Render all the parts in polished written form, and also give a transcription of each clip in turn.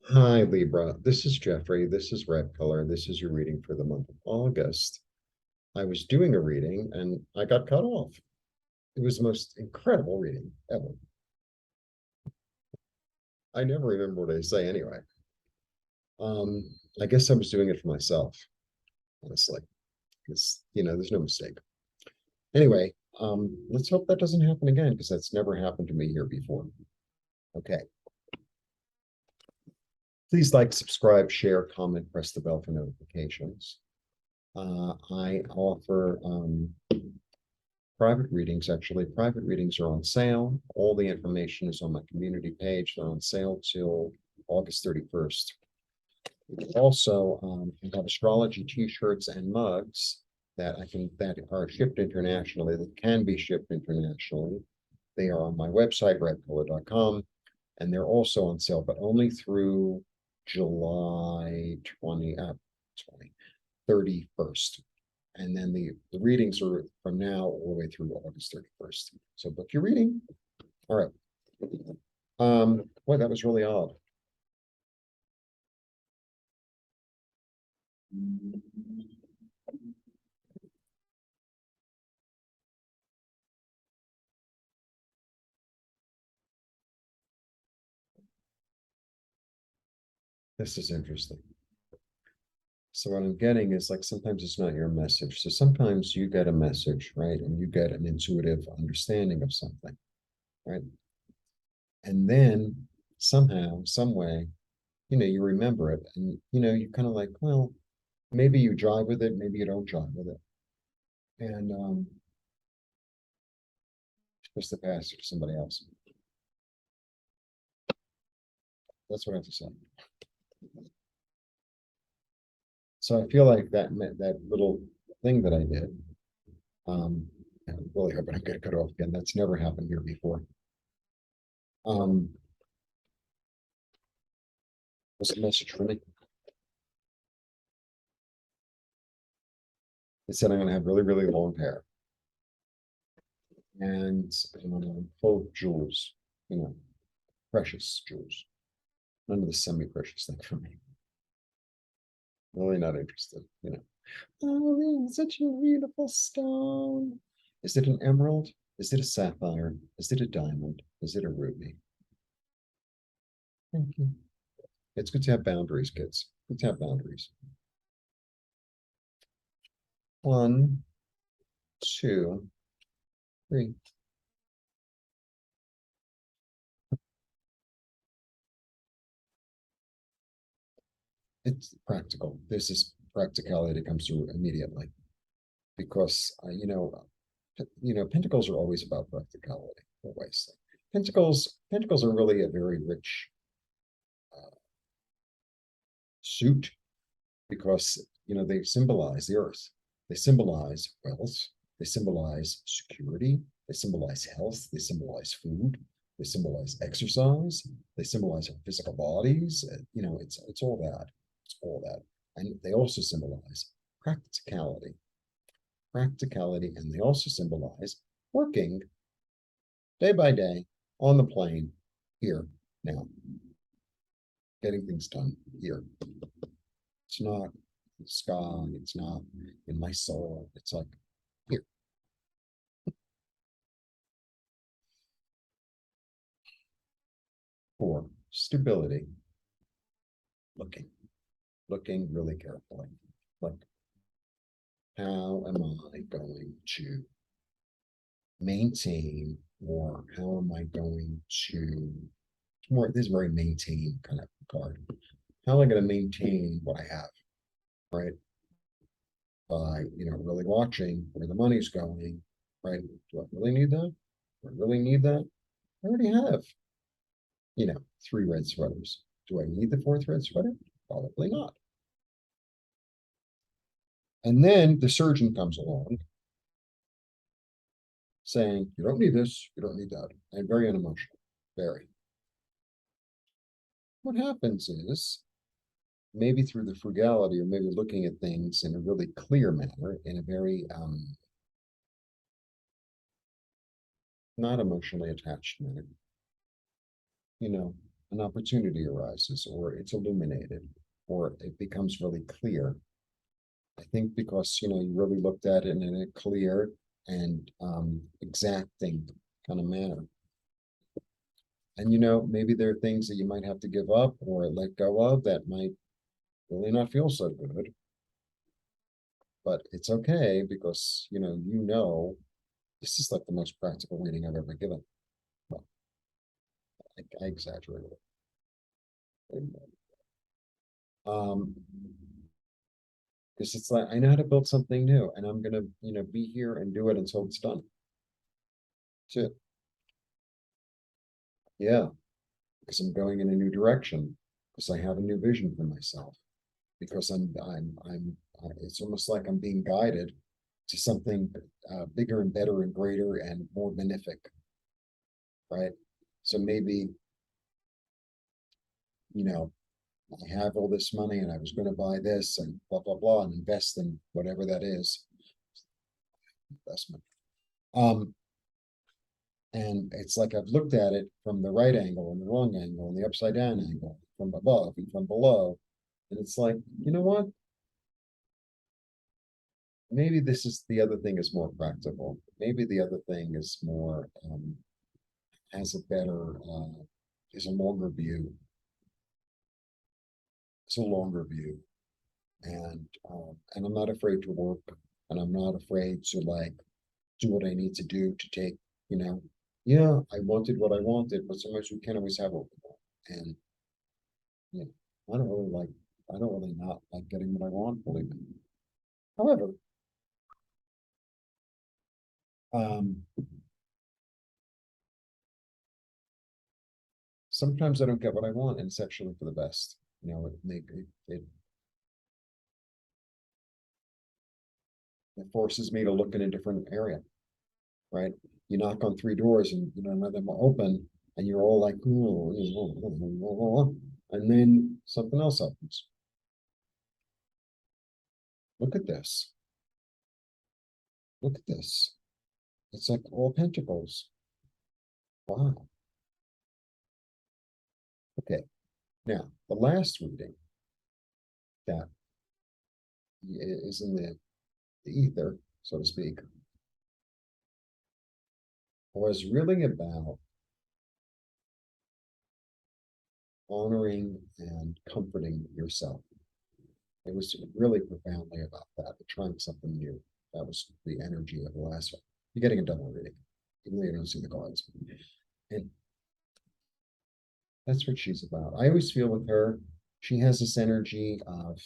Hi, Libra. This is Jeffrey. This is Red Color. This is your reading for the month of August. I was doing a reading and I got cut off. It was the most incredible reading ever. I never remember what I say anyway. Um, I guess I was doing it for myself, honestly, because there's no mistake. Anyway, let's hope that doesn't happen again because that's never happened to me here before. Okay. Please like, subscribe, share, comment, press the bell for notifications. I offer private readings. Actually, private readings are on sale. All the information is on my community page. They're on sale till August 31st. Also, I have astrology t-shirts and mugs that are shipped internationally, that can be shipped internationally. They are on my website, redcolor.com, and they're also on sale, but only through July 31st. And then the readings are from now all the way through August 31st. So book your reading. All right. Boy, that was really odd. This is interesting. So what I'm getting is like sometimes it's not your message. So sometimes you get a message, right? And you get an intuitive understanding of something, right? And then somehow, some way, you remember it and you kind of like, well, maybe you jive with it, maybe you don't jive with it. And supposed to pass it to somebody else. That's what I have to say. So I feel like that little thing that I did, I'm really hoping I get cut off again. That's never happened here before. Um, what's the message for me? It said I'm going to have really, really long hair and full of jewels, you know, precious jewels. None of the semi-precious thing for me. Really not interested. Oh, really, such a beautiful stone. Is it an emerald? Is it a sapphire? Is it a diamond? Is it a ruby? Thank you. It's good to have boundaries, kids. Good to have boundaries. One, two, three. It's practical. This is practicality that comes through immediately because pentacles are always about practicality. Always. Pentacles are really a very rich uh, suit because they symbolize the earth. They symbolize wealth. They symbolize security. They symbolize health. They symbolize food. They symbolize exercise. They symbolize our physical bodies. It's all that. It's all that. And they also symbolize practicality. Practicality, and they also symbolize working day by day on the plane here now, getting things done here. It's not in the sky, it's not in my soul. It's like here. For stability, looking, looking really carefully. Like, how am I going to maintain, or how am I going to more this is very maintain kind of card. How am I going to maintain what I have, right? By really watching where the money's going, right? Do I really need that? Do I really need that? I already have, 3 red sweaters. Do I need the fourth red sweater? Probably not. And then the surgeon comes along saying, you don't need this, you don't need that. And very unemotional, very. What happens is maybe through the frugality or maybe looking at things in a really clear manner, in a very not emotionally attached manner, you know, an opportunity arises, or it's illuminated, or it becomes really clear. I think because, you really looked at it in a clear and exacting kind of manner. And maybe there are things that you might have to give up or let go of that might really not feel so good. But it's okay because this is like the most practical reading I've ever given. Well, I exaggerated it. Um, because it's like I know how to build something new, and I'm gonna, be here and do it until it's done. That's it. Yeah, because I'm going in a new direction, because I have a new vision for myself. Because it's almost like I'm being guided to something bigger and better and greater and more benefic, right? So maybe, you know, I have all this money and I was going to buy this and blah, blah, blah, and invest in whatever that is, investment. Um, and it's like I've looked at it from the right angle and the wrong angle and the upside down angle, from above and from below. And it's like, you know what? Maybe this is the other thing is more practical. Maybe the other thing is more has a better is a longer view. It's a longer view, and I'm not afraid to work, and I'm not afraid to like do what I need to do to take. You know, yeah, I wanted what I wanted, but sometimes we can't always have what we want, and you know, I don't really not like getting what I want. Believe me. However, um, sometimes I don't get what I want, and it's actually for the best. It forces me to look in a different area, right? You knock on three doors and none of them are open, and you're all like, "Ooh," and then something else opens. Look at this. Look at this. It's like all pentacles. Wow. Okay. Now, the last reading that is in the ether, so to speak, was really about honoring and comforting yourself. It was really profoundly about that, trying something new. That was the energy of the last one. You're getting a double reading, even though you don't see the cards. And that's what she's about. I always feel with her, she has this energy of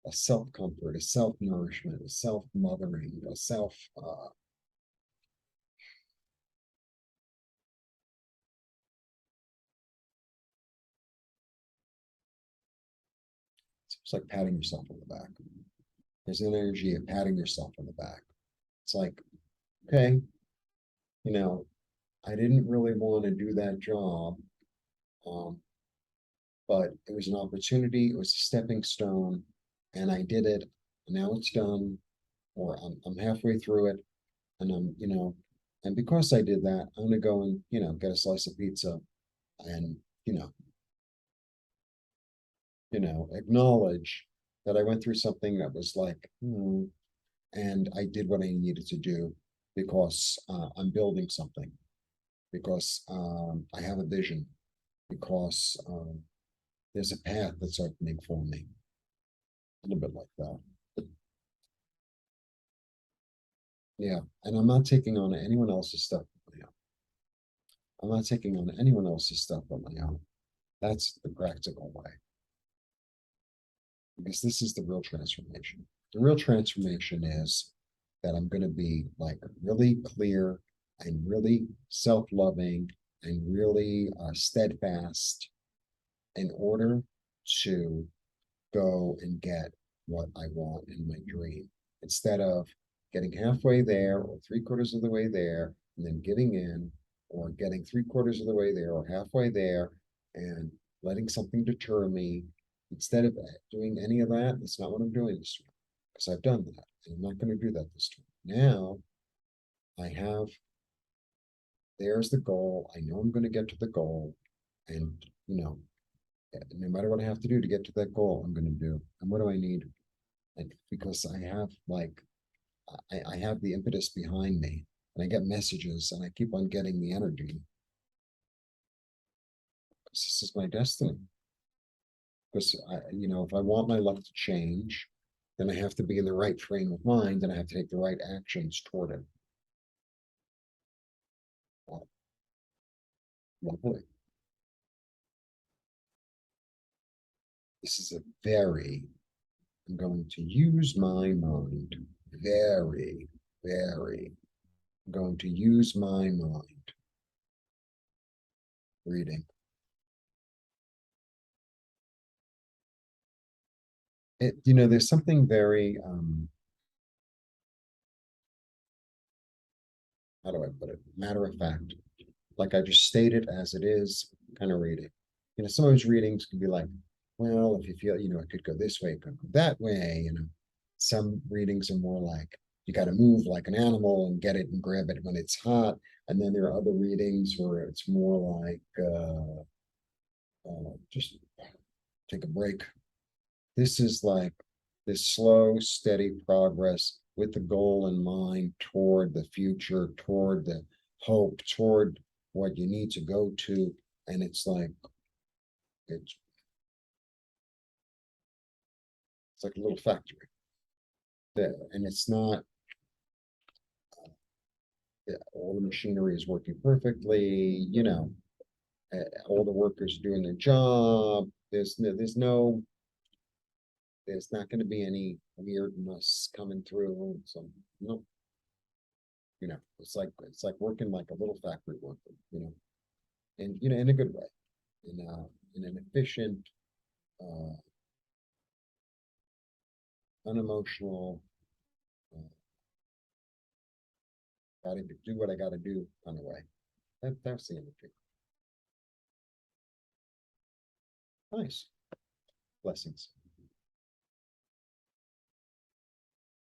a self comfort, a self nourishment, a self mothering, a self. It's like patting yourself on the back. There's an energy of patting yourself on the back. It's like, okay, you know, I didn't really want to do that job, um, but it was an opportunity. It was a stepping stone, and I did it. And now it's done, or I'm halfway through it, and and because I did that, I'm gonna go and get a slice of pizza, and you know, acknowledge that I went through something that was like, and I did what I needed to do because I'm building something, because I have a vision, because there's a path that's opening for me. A little bit like that. Yeah, and I'm not taking on anyone else's stuff on my own. I'm not taking on anyone else's stuff on my own. That's the practical way. Because this is the real transformation. The real transformation is that I'm going to be like really clear and really self-loving and really steadfast in order to go and get what I want in my dream, instead of getting halfway there or three-quarters of the way there and then giving in, or getting three-quarters of the way there or halfway there and letting something deter me. Instead of doing any of that, that's not what I'm doing this time, because I've done that and I'm not going to do that this time. Now I have, there's the goal. I know I'm going to get to the goal, and No matter what I have to do to get to that goal, I'm gonna do. And what do I need? And because I have like, I have the impetus behind me, and I get messages, and I keep on getting the energy. Because this is my destiny. Because if I want my life to change, then I have to be in the right frame of mind, and I have to take the right actions toward it. Well, lovely. This is a very, I'm going to use my mind. Very, very, I'm going to use my mind. Reading. There's something very, how do I put it? Matter of fact. Like I just state it as it is, kind of reading. Some of those readings can be like, well, if you feel, it could go this way, it could go that way. Some readings are more like, you got to move like an animal and get it and grab it when it's hot. And then there are other readings where it's more like, just take a break. This is like this slow, steady progress with the goal in mind toward the future, toward the hope, toward what you need to go to. And it's like a little factory. And it's not, all the machinery is working perfectly, all the workers are doing their job. There's not going to be any weirdness coming through. So, no, it's like working like a little factory worker, and in a good way, in an efficient, uh, unemotional, uh, gotta do what I gotta do kind of way. That's the energy. Nice. Blessings.